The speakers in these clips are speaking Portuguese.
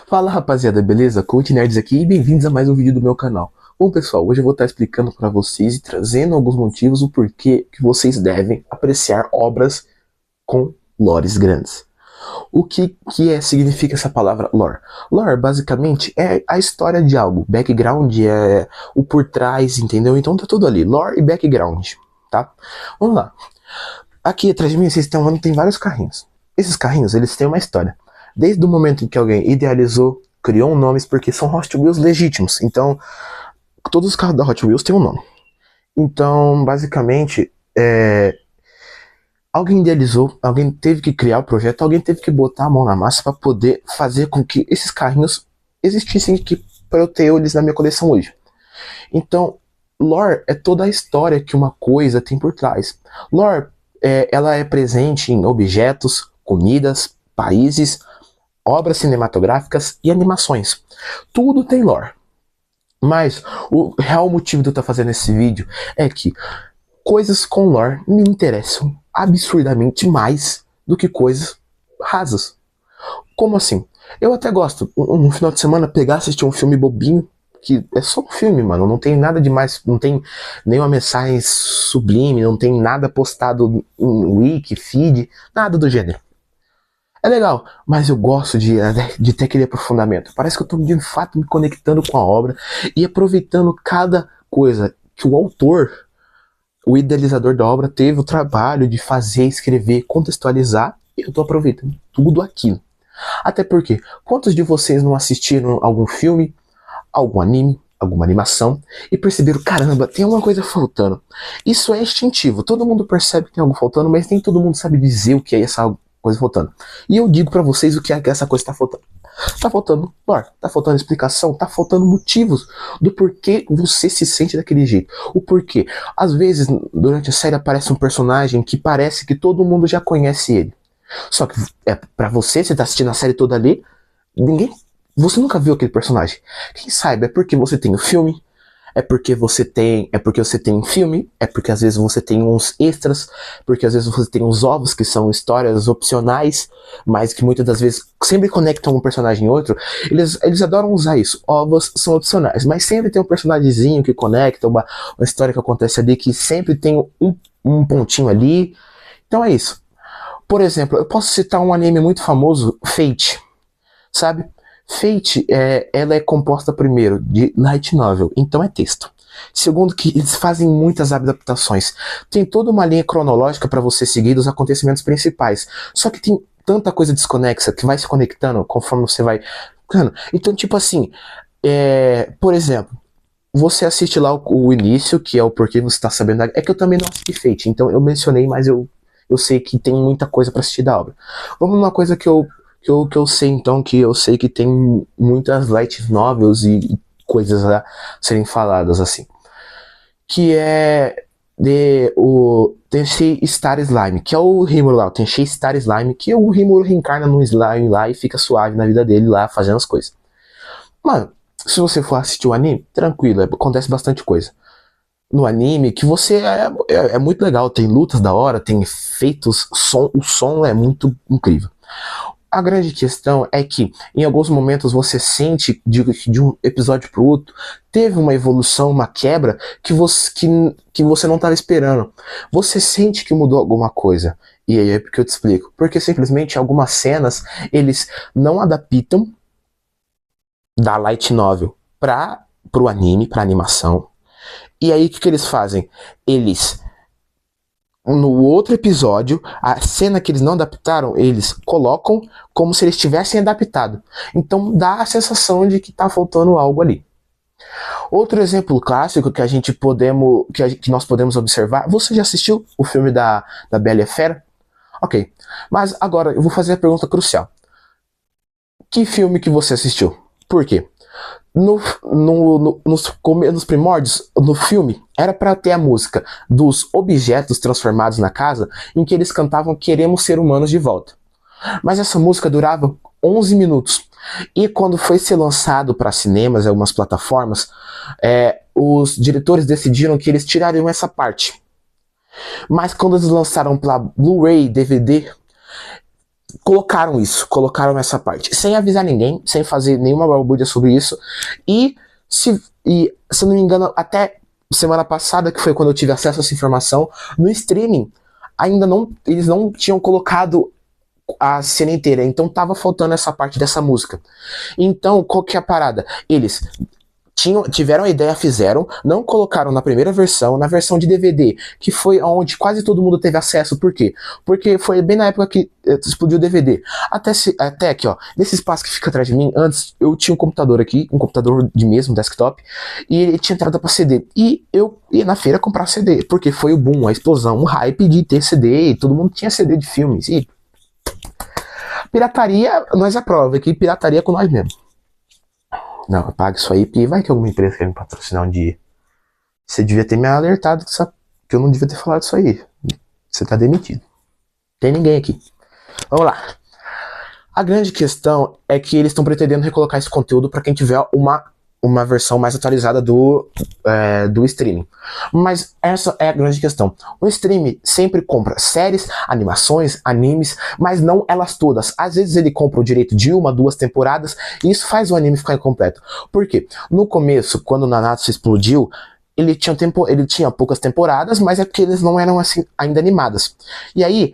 Fala rapaziada, beleza? Coach Nerds aqui e bem-vindos a mais um vídeo do meu canal. Bom pessoal, hoje eu vou estar explicando para vocês e trazendo alguns motivos o porquê que vocês devem apreciar obras com lores grandes. O que significa essa palavra lore? Lore basicamente é a história de algo, background é o por trás, entendeu? Então tá tudo ali, lore e background, tá? Vamos lá. Aqui atrás de mim vocês estão vendo, tem vários carrinhos. Esses carrinhos, eles têm uma história. Desde o momento em que alguém idealizou, criou um nome, porque são Hot Wheels legítimos. Então, todos os carros da Hot Wheels têm um nome. Então, basicamente, alguém idealizou, alguém teve que criar o projeto, alguém teve que botar a mão na massa para poder fazer com que esses carrinhos existissem para eu ter eles na minha coleção hoje. Então, lore é toda a história que uma coisa tem por trás. Lore, ela é presente em objetos, comidas, países, obras cinematográficas e animações. Tudo tem lore. Mas o real motivo de eu estar fazendo esse vídeo é que coisas com lore me interessam absurdamente mais do que coisas rasas. Como assim? Eu até gosto, no final de semana, pegar e assistir um filme bobinho, que é só um filme, mano, não tem nada demais, não tem nenhuma mensagem sublime, não tem nada postado em wiki, feed, nada do gênero. É legal, mas eu gosto de ter aquele aprofundamento. Parece que eu estou de fato me conectando com a obra e aproveitando cada coisa que o autor, o idealizador da obra, teve o trabalho de fazer, escrever, contextualizar, e eu estou aproveitando tudo aquilo. Até porque, quantos de vocês não assistiram algum filme, algum anime, alguma animação e perceberam, caramba, tem alguma coisa faltando? Isso é instintivo, todo mundo percebe que tem algo faltando, mas nem todo mundo sabe dizer o que é essa coisa faltando. E eu digo pra vocês o que é que essa coisa tá faltando. Tá faltando lore, tá faltando explicação, tá faltando motivos do porquê você se sente daquele jeito. O porquê. Às vezes, durante a série aparece um personagem que parece que todo mundo já conhece ele. Só que pra você tá assistindo a série toda ali, você nunca viu aquele personagem. Quem sabe é porque você tem o filme, é porque você tem um filme, é porque às vezes você tem uns extras, porque às vezes você tem uns ovos que são histórias opcionais, mas que muitas das vezes sempre conectam um personagem em outro. Eles adoram usar isso. Ovos são opcionais, mas sempre tem um personagemzinho que conecta, uma história que acontece ali, que sempre tem um pontinho ali. Então é isso. Por exemplo, eu posso citar um anime muito famoso, Fate, sabe? Fate, ela é composta primeiro de light novel, então é texto. Segundo que eles fazem muitas adaptações. Tem toda uma linha cronológica para você seguir dos acontecimentos principais. Só que tem tanta coisa desconexa que vai se conectando conforme você vai... Então, tipo assim, por exemplo, você assiste lá o início, que é o porquê você está sabendo... É que eu também não assisti Fate, então eu mencionei, mas eu sei que tem muita coisa para assistir da obra. Vamos numa coisa que eu sei, então, que eu sei que tem muitas light novels e coisas a serem faladas, assim. Que é o Tenchi Star Slime, que é o Rimuru lá, o Tenchi Star Slime, que o Rimuru reencarna num slime lá e fica suave na vida dele lá, fazendo as coisas. Mano, se você for assistir o anime, tranquilo, acontece bastante coisa. No anime, que você é muito legal, tem lutas da hora, tem efeitos, o som é muito incrível. A grande questão é que, em alguns momentos, você sente de um episódio para o outro, teve uma evolução, uma quebra que você não estava esperando. Você sente que mudou alguma coisa. E aí é porque eu te explico. Porque simplesmente algumas cenas, eles não adaptam da light novel para o anime, para animação. E aí o que eles fazem? No outro episódio, a cena que eles não adaptaram, eles colocam como se eles tivessem adaptado. Então dá a sensação de que tá faltando algo ali. Outro exemplo clássico que nós podemos observar, você já assistiu o filme da Bela e a Fera? Ok, mas agora eu vou fazer a pergunta crucial. Que filme que você assistiu? Por quê? Nos primórdios, no filme, era para ter a música dos objetos transformados na casa, em que eles cantavam "Queremos ser humanos de volta". Mas essa música durava 11 minutos. E quando foi ser lançado para cinemas e algumas plataformas, os diretores decidiram que eles tirariam essa parte. Mas quando eles lançaram para Blu-ray, DVD, colocaram isso, colocaram essa parte, sem avisar ninguém, sem fazer nenhuma balbúrdia sobre isso, e se eu não me engano, até semana passada, que foi quando eu tive acesso a essa informação, no streaming, ainda não, eles não tinham colocado a cena inteira, então tava faltando essa parte dessa música. Então, qual que é a parada? Eles tiveram a ideia, fizeram, não colocaram na primeira versão, na versão de DVD, que foi onde quase todo mundo teve acesso. Por quê? Porque foi bem na época que explodiu o DVD. Até aqui, ó, nesse espaço que fica atrás de mim, antes eu tinha um computador aqui, um computador de mesmo, desktop, e ele tinha entrada pra CD. E eu ia na feira comprar CD, porque foi o boom, a explosão, o hype de ter CD, e todo mundo tinha CD de filmes. E pirataria, nós aprova, que pirataria é com nós mesmo. Não, apaga isso aí, porque vai que alguma empresa quer me patrocinar um dia. Você devia ter me alertado que eu não devia ter falado isso aí. Você tá demitido. Tem ninguém aqui. Vamos lá. A grande questão é que eles estão pretendendo recolocar esse conteúdo para quem tiver uma versão mais atualizada do streaming. Mas essa é a grande questão. O streaming sempre compra séries, animações, animes, mas não elas todas. Às vezes ele compra o direito de 1, 2 temporadas, e isso faz o anime ficar incompleto. Por quê? No começo, quando o Nanatsu explodiu, ele tinha poucas temporadas, mas é porque eles não eram assim ainda animadas. E aí,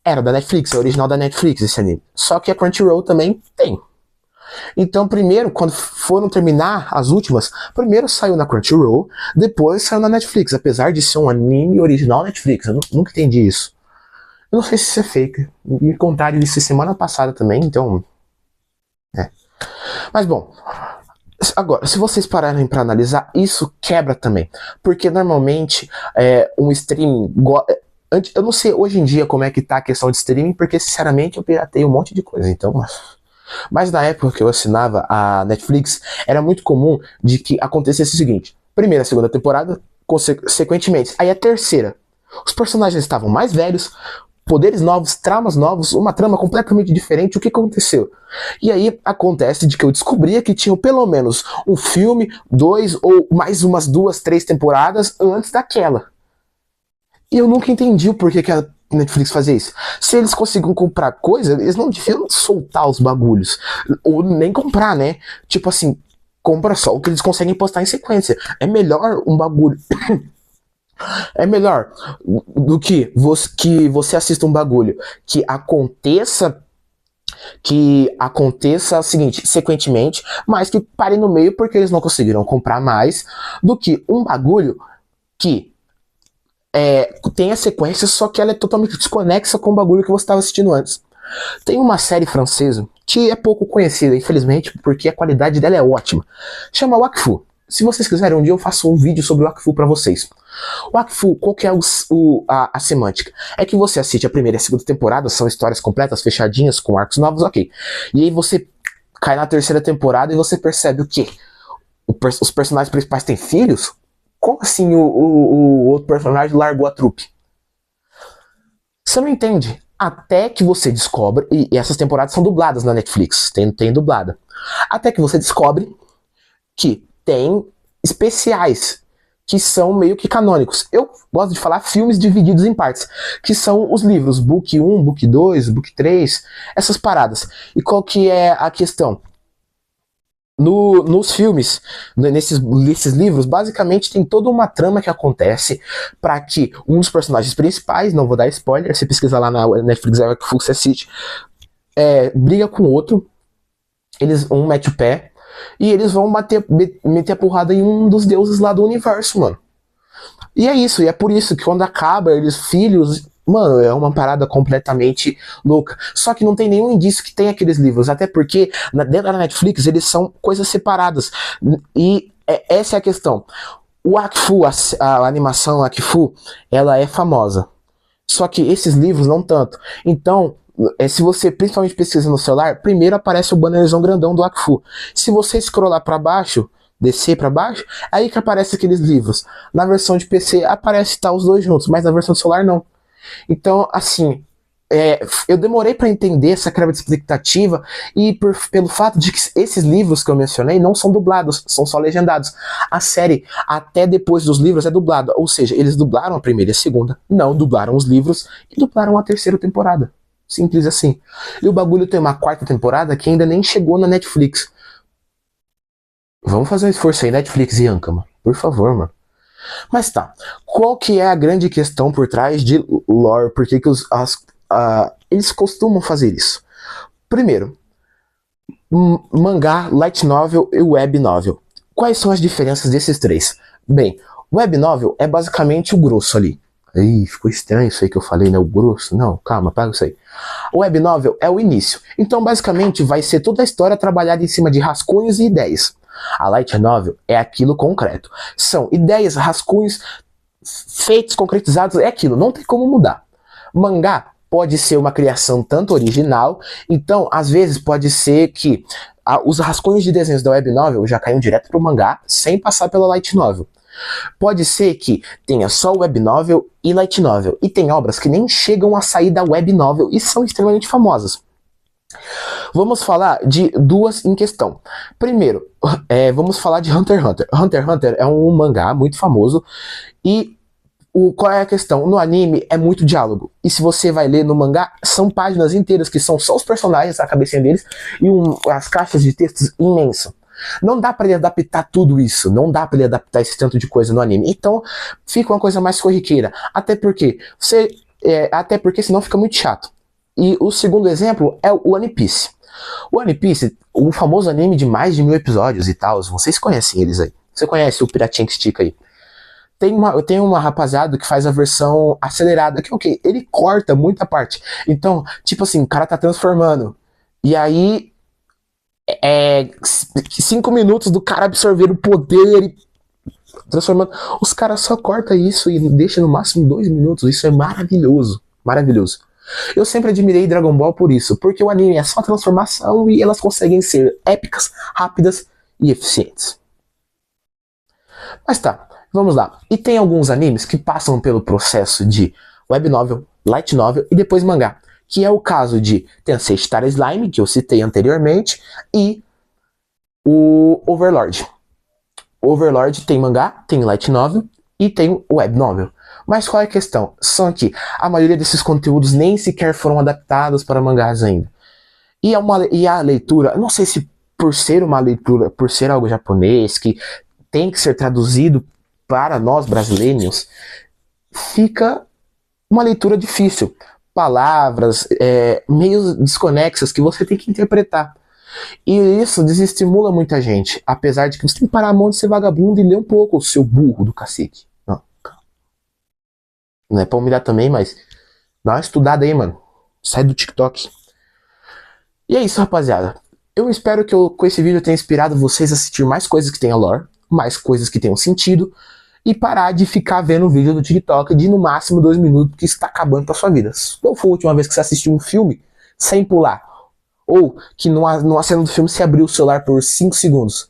era da Netflix, é original da Netflix esse anime. Só que a Crunchyroll também tem. Então, primeiro, quando foram terminar as últimas, primeiro saiu na Crunchyroll, depois saiu na Netflix, apesar de ser um anime original Netflix. Eu nunca entendi isso. Eu não sei se isso é fake. Me contaram isso semana passada também, então. Mas bom. Agora, se vocês pararem para analisar, isso quebra também. Porque normalmente um streaming. Eu não sei hoje em dia como é que tá a questão de streaming, porque sinceramente eu piratei um monte de coisa, então. Mas na época que eu assinava a Netflix, era muito comum de que acontecesse o seguinte: primeira, segunda temporada, consequentemente, aí a terceira. Os personagens estavam mais velhos, poderes novos, tramas novos, uma trama completamente diferente. O que aconteceu? E aí acontece de que eu descobria que tinham pelo menos um filme, 2 ou mais umas 2, 3 temporadas antes daquela. E eu nunca entendi o porquê que a Netflix fazia isso. Se eles conseguiam comprar coisa, eles não deviam soltar os bagulhos. Ou nem comprar, né? Tipo assim, compra só o que eles conseguem postar em sequência. É melhor um bagulho. É melhor do que você assista um bagulho que aconteça o seguinte, sequentemente, mas que pare no meio porque eles não conseguiram comprar mais, do que um bagulho que tem a sequência, só que ela é totalmente desconexa com o bagulho que você estava assistindo antes. Tem uma série francesa que é pouco conhecida, infelizmente, porque a qualidade dela é ótima. Chama Wakfu. Se vocês quiserem, um dia eu faço um vídeo sobre o Wakfu pra vocês. O Wakfu, qual que é a semântica? É que você assiste a primeira e a segunda temporada, são histórias completas, fechadinhas, com arcos novos, ok. E aí você cai na terceira temporada e você percebe o quê? Os personagens principais têm filhos? Como assim o outro personagem largou a trupe? Você não entende. Até que você descobre, e essas temporadas são dubladas na Netflix, tem dublada. Até que você descobre que tem especiais que são meio que canônicos. Eu gosto de falar filmes divididos em partes, que são os livros, Book 1, Book 2, Book 3, essas paradas. E qual que é a questão? Nos filmes, nesses livros, basicamente tem toda uma trama que acontece para que um dos personagens principais, não vou dar spoiler, se pesquisar lá na Netflix, você assiste, briga com o outro, um mete o pé, e eles vão meter a porrada em um dos deuses lá do universo, mano. E é isso, e é por isso que quando acaba, filhos... Mano, é uma parada completamente louca. Só que não tem nenhum indício que tem aqueles livros. Até porque, dentro da Netflix, eles são coisas separadas. E essa é a questão. O Wakfu, a animação Wakfu, ela é famosa. Só que esses livros não tanto. Então, se você principalmente pesquisa no celular, primeiro aparece o bannerzão grandão do Wakfu. Se você scrollar pra baixo, descer pra baixo, aí que aparece aqueles livros. Na versão de PC aparece os dois juntos, mas na versão do celular não. Então, assim, eu demorei para entender essa quebra de expectativa e pelo fato de que esses livros que eu mencionei não são dublados, são só legendados. A série, até depois dos livros, é dublada, ou seja, eles dublaram a primeira e a segunda, não dublaram os livros e dublaram a terceira temporada. Simples assim. E o bagulho tem uma quarta temporada que ainda nem chegou na Netflix. Vamos fazer um esforço aí, Netflix e Ankama. Por favor, mano. Mas tá. Qual que é a grande questão por trás de lore? Por que eles costumam fazer isso? Primeiro, mangá, light novel e web novel. Quais são as diferenças desses três? Bem, web novel é basicamente o grosso ali. Ih, ficou estranho isso aí que eu falei, né? O grosso. Não, calma, paga isso aí. O web novel é o início. Então, basicamente, vai ser toda a história trabalhada em cima de rascunhos e ideias. A light novel é aquilo concreto. São ideias, rascunhos, feitos, concretizados, é aquilo. Não tem como mudar. Mangá pode ser uma criação tanto original, então, às vezes, pode ser que os rascunhos de desenhos da web novel já caiam direto para o mangá, sem passar pela light novel. Pode ser que tenha só web novel e light novel, e tem obras que nem chegam a sair da web novel e são extremamente famosas. Vamos falar de duas em questão. Primeiro, vamos falar de Hunter x Hunter. Hunter x Hunter é um mangá muito famoso e qual é a questão? No anime é muito diálogo. E se você vai ler no mangá, são páginas inteiras que são só os personagens, a cabecinha deles, e as caixas de textos imensas. Não dá pra ele adaptar tudo isso. Não dá pra ele adaptar esse tanto de coisa no anime. Então, fica uma coisa mais corriqueira. Até porque senão fica muito chato. E o segundo exemplo é o One Piece. O One Piece, o famoso anime de mais de 1000 episódios e tal. Vocês conhecem eles aí. Você conhece o Piratinha que estica aí. Tem uma rapaziada que faz a versão acelerada, que ok, ele corta muita parte. Então, tipo assim, o cara tá transformando. E aí, 5 minutos do cara absorver o poder e transformando. Os caras só cortam isso e deixam no máximo 2 minutos. Isso é maravilhoso. Maravilhoso. Eu sempre admirei Dragon Ball por isso, porque o anime é só transformação e elas conseguem ser épicas, rápidas e eficientes. Mas tá, vamos lá. E tem alguns animes que passam pelo processo de web novel, light novel e depois mangá, que é o caso de Tensei Star Slime, que eu citei anteriormente, e o Overlord. O Overlord tem mangá, tem light novel e tem web novel. Mas qual é a questão? São que a maioria desses conteúdos nem sequer foram adaptados para mangás ainda. E a leitura, não sei se por ser uma leitura, por ser algo japonês, que tem que ser traduzido para nós brasileiros, fica uma leitura difícil. Palavras meio desconexas que você tem que interpretar. E isso desestimula muita gente, apesar de que você tem que parar a mão de ser vagabundo e ler um pouco, o seu burro do cacique. Não é pra humilhar também, mas dá uma estudada aí, mano. Sai do TikTok. E é isso, rapaziada. Eu espero que com esse vídeo tenha inspirado vocês a assistir mais coisas que tenham lore, mais coisas que tenham sentido, e parar de ficar vendo um vídeo do TikTok de no máximo 2 minutos que está acabando com a sua vida. Qual foi a última vez que você assistiu um filme sem pular? Ou que numa cena do filme se abriu o celular por 5 segundos?